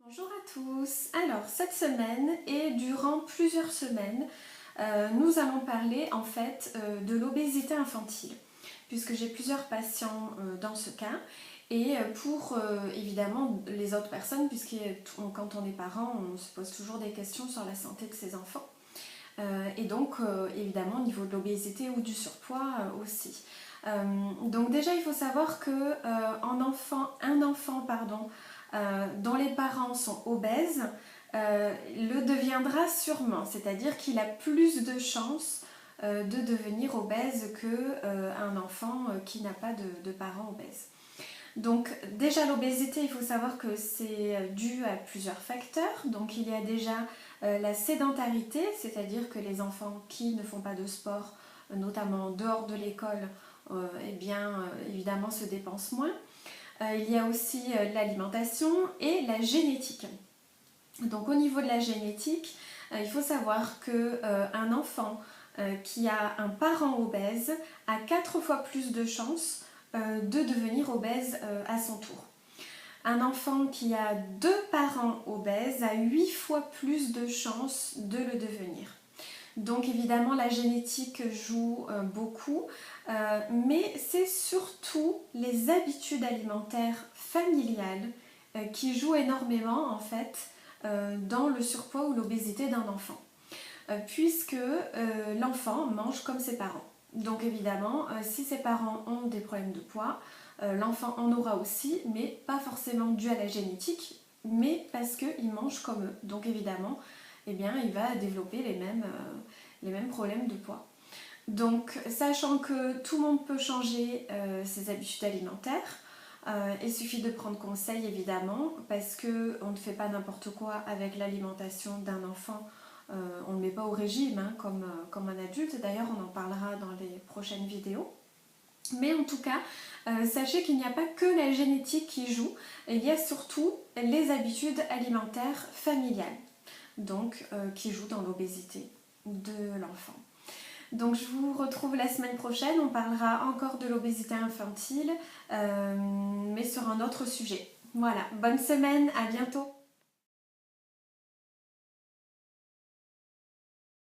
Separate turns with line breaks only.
Bonjour à tous. Alors cette semaine et durant plusieurs semaines, nous allons parler en fait de l'obésité infantile, puisque j'ai plusieurs patients dans ce cas et pour évidemment les autres personnes, puisque quand on est parent, on se pose toujours des questions sur la santé de ses enfants. Et donc évidemment au niveau de l'obésité ou du surpoids aussi. Donc déjà il faut savoir que un enfant dont les parents sont obèses le deviendra sûrement, c'est-à-dire qu'il a plus de chances de devenir obèse qu'un enfant qui n'a pas de parents obèses. Donc déjà l'obésité, il faut savoir que c'est dû à plusieurs facteurs. Donc il y a déjà la sédentarité, c'est-à-dire que les enfants qui ne font pas de sport, notamment en dehors de l'école, évidemment se dépensent moins. Il y a aussi l'alimentation et la génétique. Donc au niveau de la génétique, il faut savoir qu'un enfant qui a un parent obèse a 4 fois plus de chances de devenir obèse à son tour. Un enfant qui a 2 parents obèses a 8 fois plus de chances de le devenir. Donc évidemment la génétique joue beaucoup, mais c'est surtout les habitudes alimentaires familiales qui jouent énormément en fait dans le surpoids ou l'obésité d'un enfant, puisque l'enfant mange comme ses parents. Donc évidemment, si ses parents ont des problèmes de poids, l'enfant en aura aussi, mais pas forcément dû à la génétique, mais parce qu'il mange comme eux. Donc évidemment, il va développer les mêmes problèmes de poids. Donc sachant que tout le monde peut changer ses habitudes alimentaires, il suffit de prendre conseil évidemment, parce qu'on ne fait pas n'importe quoi avec l'alimentation d'un enfant. On ne le met pas au régime comme un adulte, d'ailleurs on en parlera dans les prochaines vidéos. Mais en tout cas, sachez qu'il n'y a pas que la génétique qui joue, il y a surtout les habitudes alimentaires familiales, donc qui jouent dans l'obésité de l'enfant. Donc je vous retrouve la semaine prochaine, on parlera encore de l'obésité infantile, mais sur un autre sujet. Voilà, bonne semaine, à bientôt!